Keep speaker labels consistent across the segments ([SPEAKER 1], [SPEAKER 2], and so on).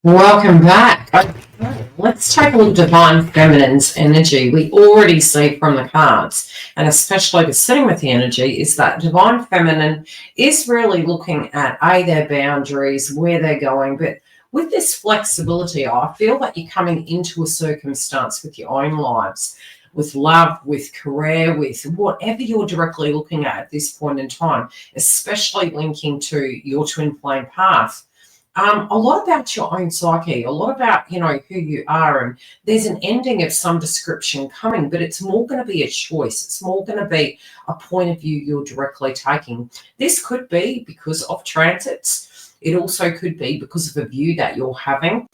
[SPEAKER 1] Welcome back. Okay, let's take a look at Divine Feminine's energy. We already see from the cards, and especially the sitting with the energy, is that Divine Feminine is really looking at their boundaries, where they're going, but with this flexibility, I feel that you're coming into a circumstance with your own lives, with love, with career, with whatever you're directly looking at this point in time, especially linking to your twin flame path. A lot about your own psyche, a lot about, who you are. And there's an ending of some description coming, but it's more going to be a choice. It's more going to be a point of view you're directly taking. This could be because of transits. It also could be because of a view that you're having.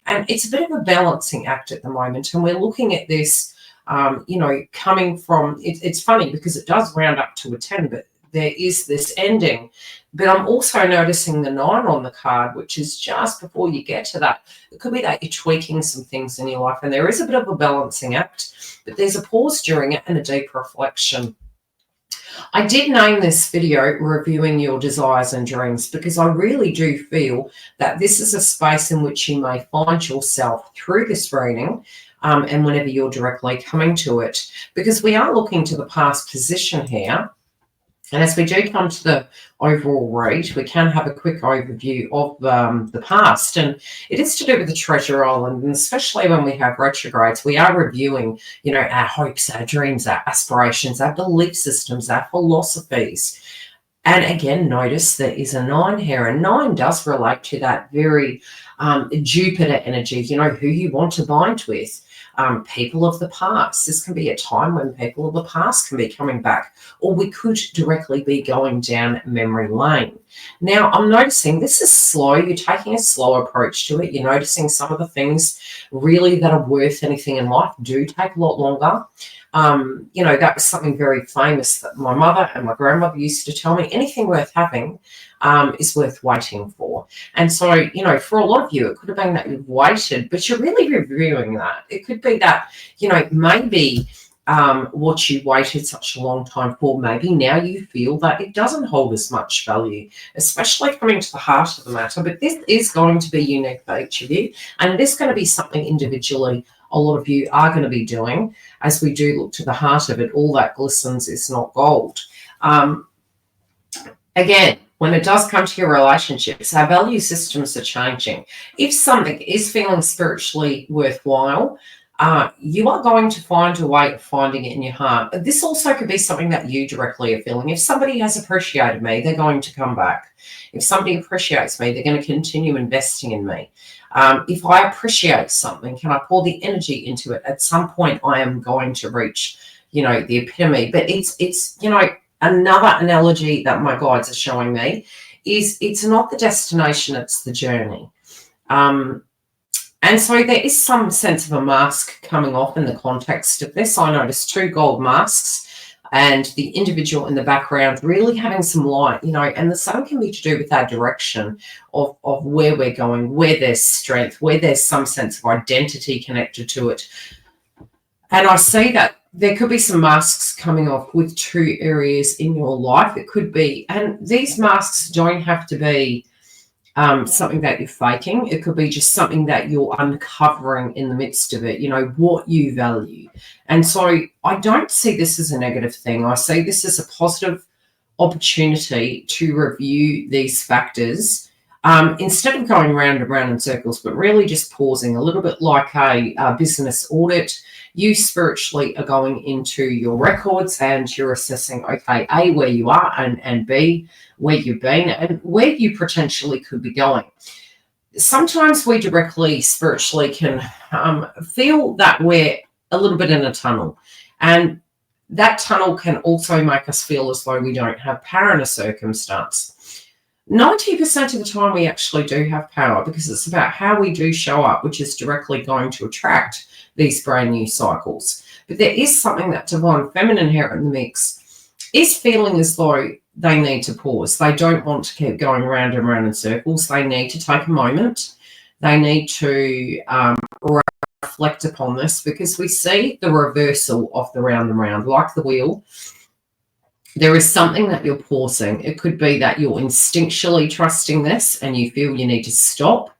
[SPEAKER 1] And it's a bit of a balancing act at the moment. And we're looking at this, coming from, it's funny because it does round up to a 10, but there is this ending. But I'm also noticing the 9 on the card, which is just before you get to that. It could be that you're tweaking some things in your life, and there is a bit of a balancing act, but there's a pause during it and a deep reflection. I did name this video Reviewing Your Desires and Dreams because I really do feel that this is a space in which you may find yourself through this reading, and whenever you're directly coming to it, because we are looking to the past position here. And as we do come to the overall read, we can have a quick overview of the past. And it is to do with the Treasure Island, and especially when we have retrogrades, we are reviewing, our hopes, our dreams, our aspirations, our belief systems, our philosophies. And again, notice there is a 9 here, and 9 does relate to that very Jupiter energy, who you want to bind with. People of the past. This can be a time when people of the past can be coming back, or we could directly be going down memory lane. Now, I'm noticing this is slow. You're taking a slow approach to it. You're noticing some of the things really that are worth anything in life do take a lot longer. That was something very famous that my mother and my grandmother used to tell me. Anything worth having is worth waiting for. And so, for a lot of you, it could have been that you've waited, but you're really reviewing that. It could be that, maybe what you waited such a long time for, maybe now you feel that it doesn't hold as much value, especially coming to the heart of the matter. But this is going to be unique for each of you, and it is going to be something individually a lot of you are going to be doing. As we do look to the heart of it, all that glistens is not gold. Again, when it does come to your relationships, our value systems are changing. If something is feeling spiritually worthwhile, you are going to find a way of finding it in your heart. This also could be something that you directly are feeling. If somebody has appreciated me, they're going to come back. If somebody appreciates me, they're going to continue investing in me. If I appreciate something, can I pour the energy into it? At some point, I am going to reach, the epitome. But it's another analogy that my guides are showing me is it's not the destination, it's the journey. And so there is some sense of a mask coming off in the context of this. I noticed 2 gold masks and the individual in the background really having some light, and the sun can be to do with our direction of where we're going, where there's strength, where there's some sense of identity connected to it. And I see that there could be some masks coming off with 2 areas in your life. It could be, and these masks don't have to be something that you're faking. It could be just something that you're uncovering in the midst of it, what you value. And so I don't see this as a negative thing. I see this as a positive opportunity to review these factors instead of going round and round in circles, but really just pausing a little bit like a business audit. You spiritually are going into your records and you're assessing, okay, A, where you are, and B, where you've been and where you potentially could be going. Sometimes we directly spiritually can feel that we're a little bit in a tunnel, and that tunnel can also make us feel as though we don't have power in a circumstance. 90% of the time we actually do have power, because it's about how we do show up, which is directly going to attract these brand new cycles. But there is something that Divine Feminine here in the mix is feeling as though they need to pause. They don't want to keep going round and round in circles. They need to take a moment. They need to reflect upon this, because we see the reversal of the round and round, like the wheel. There is something that you're pausing. It could be that you're instinctually trusting this and you feel you need to stop.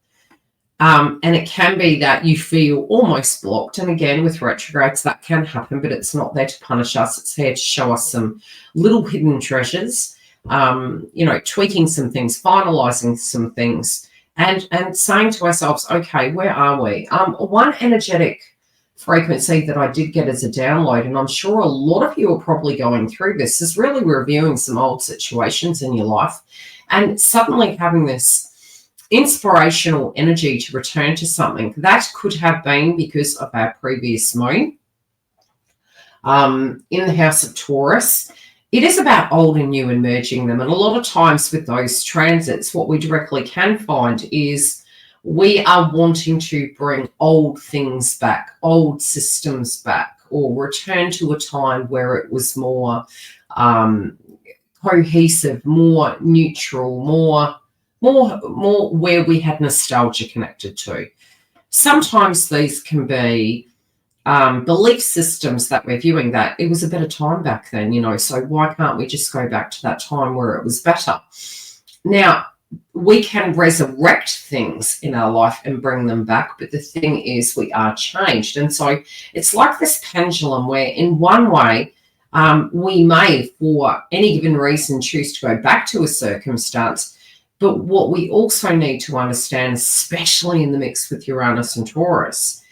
[SPEAKER 1] And it can be that you feel almost blocked. And again, with retrogrades, that can happen, but it's not there to punish us. It's here to show us some little hidden treasures, tweaking some things, finalizing some things, and saying to ourselves, okay, where are we? One energetic frequency that I did get as a download, and I'm sure a lot of you are probably going through this, is really reviewing some old situations in your life and suddenly having this inspirational energy to return to something. That could have been because of our previous moon in the house of Taurus. It is about old and new and merging them. And a lot of times with those transits, what we directly can find is we are wanting to bring old things back, old systems back, or return to a time where it was more cohesive, more neutral, more where we had nostalgia connected to. Sometimes these can be belief systems that we're viewing that it was a better time back then, so why can't we just go back to that time where it was better? Now, we can resurrect things in our life and bring them back, but the thing is we are changed. And so it's like this pendulum where in one way we may, for any given reason, choose to go back to a circumstance. But what we also need to understand, especially in the mix with Uranus and Taurus,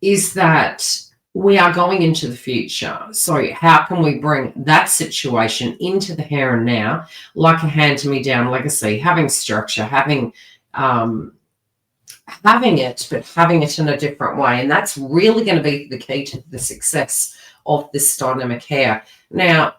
[SPEAKER 1] is that we are going into the future. So how can we bring that situation into the here and now, like a hand-me-down legacy, having structure, having it, but having it in a different way. And that's really going to be the key to the success of this dynamic here. Now,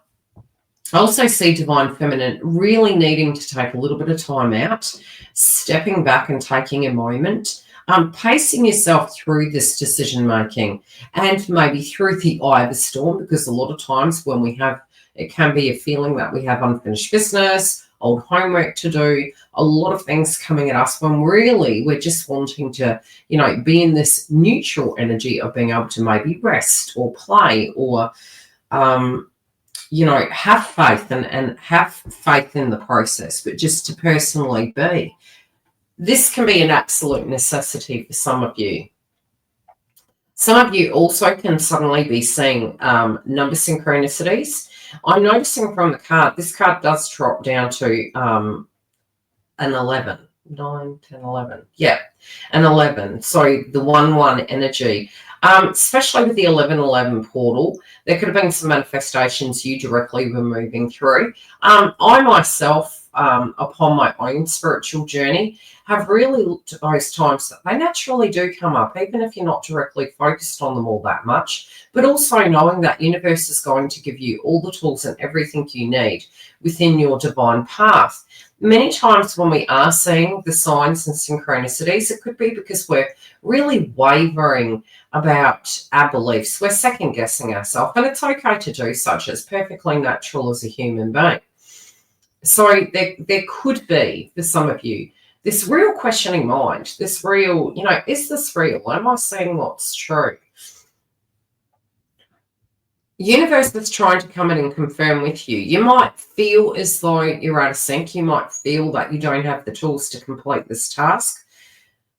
[SPEAKER 1] I also see Divine Feminine really needing to take a little bit of time out, stepping back and taking a moment, pacing yourself through this decision making and maybe through the eye of the storm, because a lot of times when we have, it can be a feeling that we have unfinished business, old homework to do, a lot of things coming at us when really we're just wanting to, be in this neutral energy of being able to maybe rest or play or, have faith and have faith in the process, but just to personally be. This can be an absolute necessity for some of you. Some of you also can suddenly be seeing number synchronicities. I'm noticing from the card, this card does drop down to an 11. 9, 10, 11. Yeah, an 11. So the 1-1 energy. Especially with the 1111 portal, there could have been some manifestations you directly were moving through. I myself, upon my own spiritual journey, have really looked at those times that they naturally do come up, even if you're not directly focused on them all that much, but also knowing that universe is going to give you all the tools and everything you need within your divine path. Many times when we are seeing the signs and synchronicities, it could be because we're really wavering about our beliefs. We're second guessing ourselves, and it's okay to do such. It's perfectly natural as a human being. So there could be, for some of you, this real questioning mind, this real, is this real? Am I seeing what's true? Universe is trying to come in and confirm with you. You might feel as though you're out of sync. You might feel that you don't have the tools to complete this task.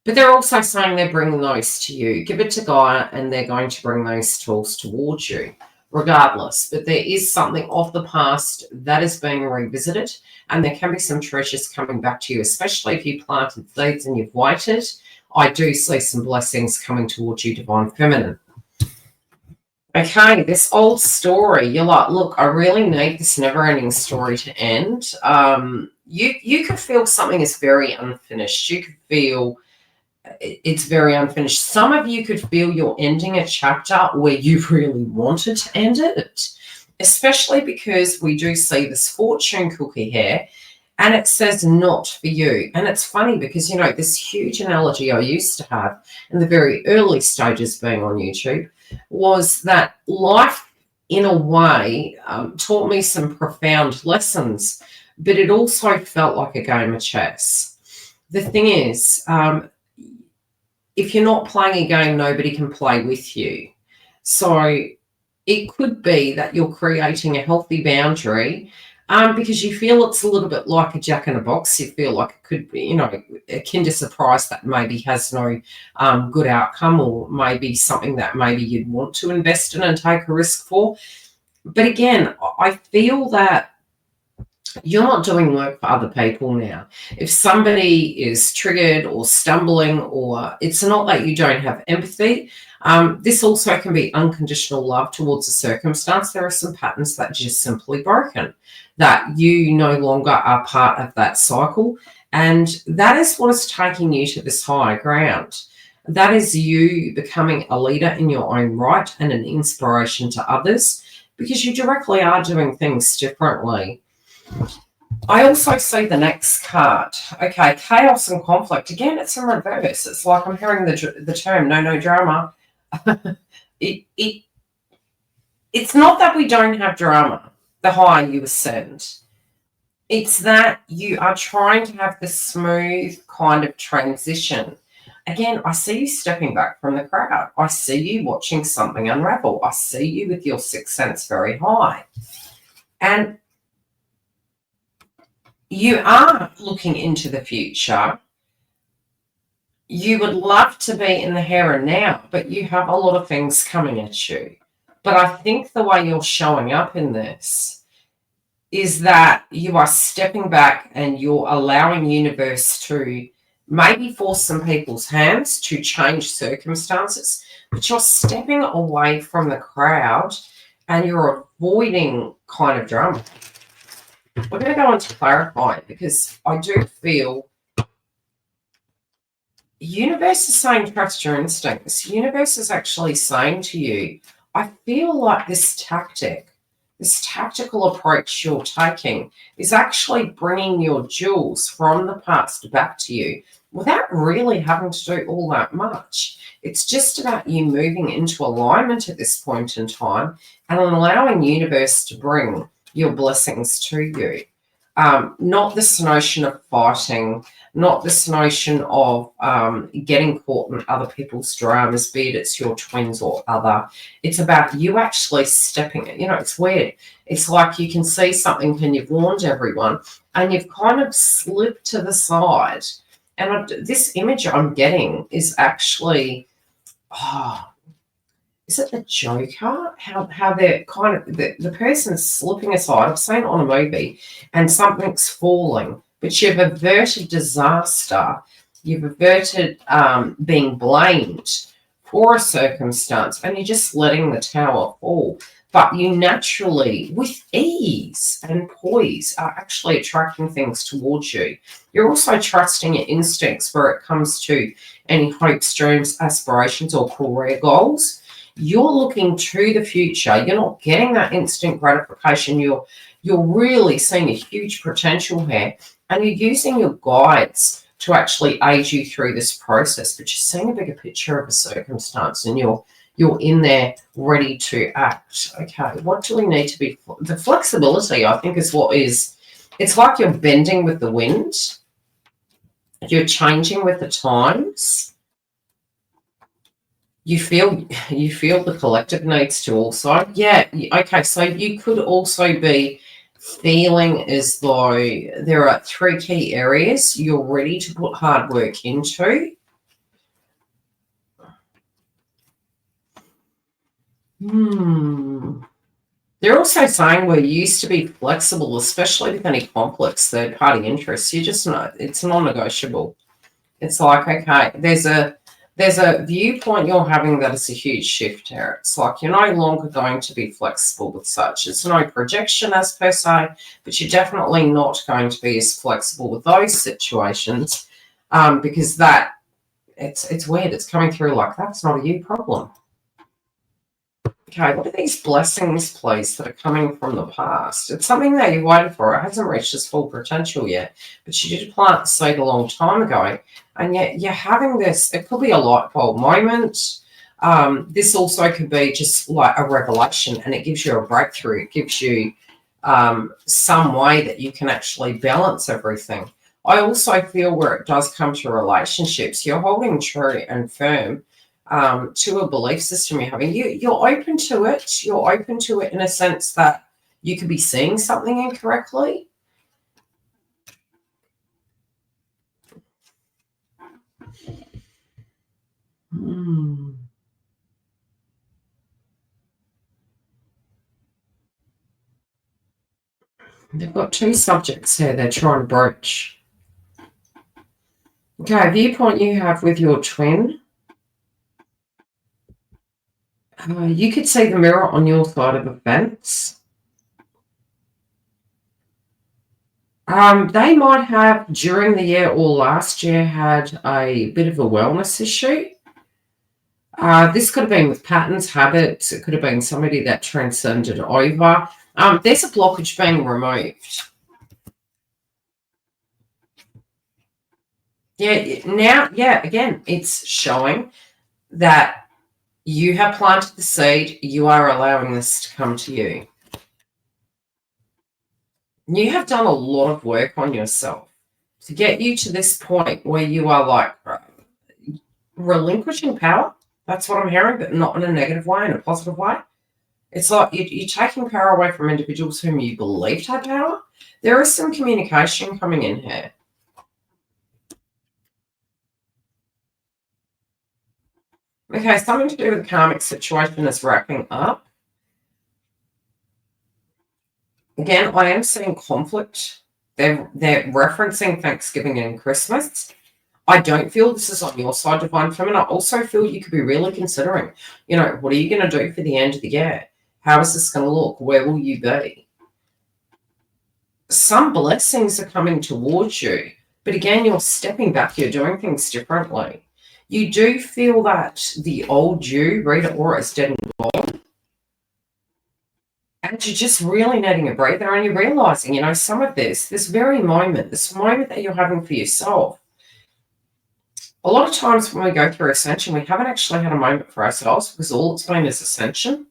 [SPEAKER 1] But they're also saying they're bringing those to you. Give it to Gaia and they're going to bring those tools towards you regardless. But there is something of the past that is being revisited, and there can be some treasures coming back to you, especially if you planted seeds and you've waited. I do see some blessings coming towards you, Divine Feminine. Okay, this old story, you're like, look, I really need this never-ending story to end. You could feel something is very unfinished. You could feel it's very unfinished. Some of you could feel you're ending a chapter where you really wanted to end it, especially because we do see this fortune cookie here, and it says not for you. And it's funny because, this huge analogy I used to have in the very early stages being on YouTube was that life, in a way, taught me some profound lessons, but it also felt like a game of chess. The thing is, if you're not playing a game, nobody can play with you. So it could be that you're creating a healthy boundary because you feel it's a little bit like a jack in a box. You feel like it could be, akin to surprise that maybe has no good outcome, or maybe something that maybe you'd want to invest in and take a risk for. But again, I feel that you're not doing work for other people now. If somebody is triggered or stumbling, or it's not that you don't have empathy, this also can be unconditional love towards a circumstance. There are some patterns that are just simply broken, that you no longer are part of that cycle. And that is what is taking you to this higher ground. That is you becoming a leader in your own right and an inspiration to others, because you directly are doing things differently. I also see the next card. Okay, chaos and conflict. Again, it's in reverse. It's like I'm hearing the term no drama. It's not that we don't have drama the higher you ascend. It's that you are trying to have the smooth kind of transition. Again, I see you stepping back from the crowd. I see you watching something unravel. I see you with your sixth sense very high. And you are looking into the future. You would love to be in the here and now, but you have a lot of things coming at you. But I think the way you're showing up in this is that you are stepping back and you're allowing universe to maybe force some people's hands to change circumstances, but you're stepping away from the crowd and you're avoiding kind of drama. We're going to go on to clarify it, because I do feel universe is saying trust your instincts. Universe is actually saying to you, I feel like this tactical approach you're taking is actually bringing your jewels from the past back to you without really having to do all that much. It's just about you moving into alignment at this point in time and allowing universe to bring your blessings to you. Not this notion of fighting, not this notion of getting caught in other people's dramas, be it it's your twins or other. It's about you actually stepping it. It's weird. It's like you can see something and you've warned everyone and you've kind of slipped to the side. And this image I'm getting is actually, is it the Joker? How they're kind of, the person's slipping aside. I've seen it on a movie and something's falling, but you've averted disaster. You've averted being blamed for a circumstance, and you're just letting the tower fall. But you naturally, with ease and poise, are actually attracting things towards you. You're also trusting your instincts where it comes to any hopes, dreams, aspirations, or career goals. You're looking to the future. You're not getting that instant gratification. You're really seeing a huge potential here, and you're using your guides to actually aid you through this process. But you're seeing a bigger picture of a circumstance, and you're in there ready to act. Okay, what do we need to be? The flexibility, I think, is what is. It's like you're bending with the wind. You're changing with the times. You feel the collective needs to also. Yeah, okay, so you could also be feeling as though there are 3 key areas you're ready to put hard work into. They're also saying we're used to be flexible, especially with any complex third-party interests. You just know it's non-negotiable. It's like, okay, there's a viewpoint you're having that is a huge shift here. It's like you're no longer going to be flexible with such. It's no projection as per se, but you're definitely not going to be as flexible with those situations because that it's weird. It's coming through like that's not a you problem. Okay, what are these blessings, please, that are coming from the past? It's something that you waited for. It hasn't reached its full potential yet, but you did plant the seed a long time ago, and yet you're having this. It could be a light bulb moment. This also could be just like a revelation, and it gives you a breakthrough. It gives you some way that you can actually balance everything. I also feel where it does come to relationships, you're holding true and firm to a belief system you're having. You're open to it. You're open to it in a sense that You could be seeing something incorrectly. They've got two subjects here they're trying to broach. Okay, viewpoint you have with your twin. You could see the mirror on your side of the fence. They might have, during the year or last year, had a bit of a wellness issue. This could have been with patterns, habits. It could have been somebody that transcended over. There's a blockage being removed. Again, it's showing that you have planted the seed. You are allowing this to come to you. You have done a lot of work on yourself to get you to this point where you are like relinquishing power. That's what I'm hearing, but not in a negative way, in a positive way. It's like you're taking power away from individuals whom you believed had power. There is some communication coming in here. Okay, something to do with the karmic situation is wrapping up. Again, I am seeing conflict. They're referencing Thanksgiving and Christmas. I don't feel this is on your side, Divine Feminine. I also feel you could be really considering, what are you going to do for the end of the year? How is this going to look? Where will you be? Some blessings are coming towards you, but again, you're stepping back. You're doing things differently. You do feel that the old you, Rita Aura, is dead and gone. And you're just really needing a breather, and you're realizing, some of this very moment, this moment that you're having for yourself. A lot of times when we go through ascension, we haven't actually had a moment for ourselves because all it's been is ascension.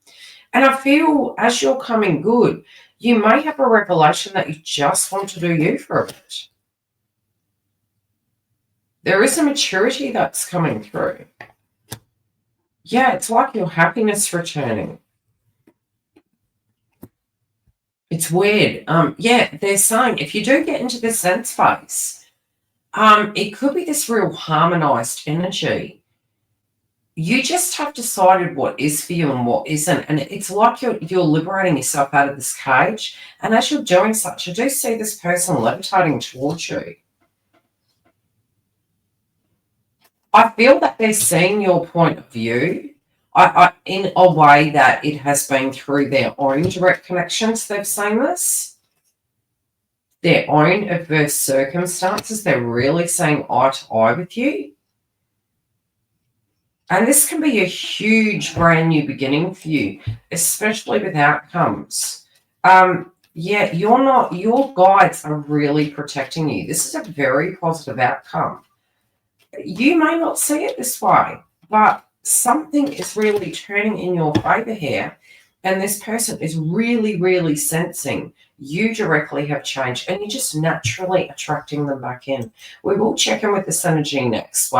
[SPEAKER 1] And I feel as you're coming good, you may have a revelation that you just want to do you for a bit. There is a maturity that's coming through. Yeah, it's like your happiness returning. It's weird. They're saying if you do get into the sense phase, it could be this real harmonized energy. You just have decided what is for you and what isn't. And it's like you're liberating yourself out of this cage. And as you're doing such, I do see this person levitating towards you. I feel that they're seeing your point of view in a way that it has been through their own direct connections. They've seen this. Their own adverse circumstances. They're really saying eye to eye with you. And this can be a huge brand new beginning for you, especially with outcomes. Your guides are really protecting you. This is a very positive outcome. You may not see it this way, but something is really turning in your favor here. And this person is really, really sensing you directly have changed, and you're just naturally attracting them back in. We will check in with this energy next.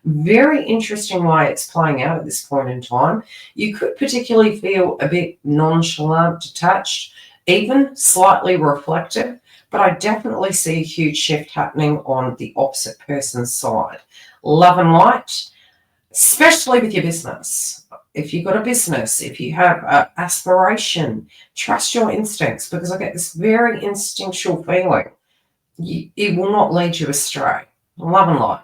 [SPEAKER 1] Very interesting way it's playing out at this point in time. You could particularly feel a bit nonchalant, detached, even slightly reflective, but I definitely see a huge shift happening on the opposite person's side. Love and light, especially with your business. If you've got a business, if you have an aspiration, trust your instincts, because I get this very instinctual feeling. It will not lead you astray. Love and light.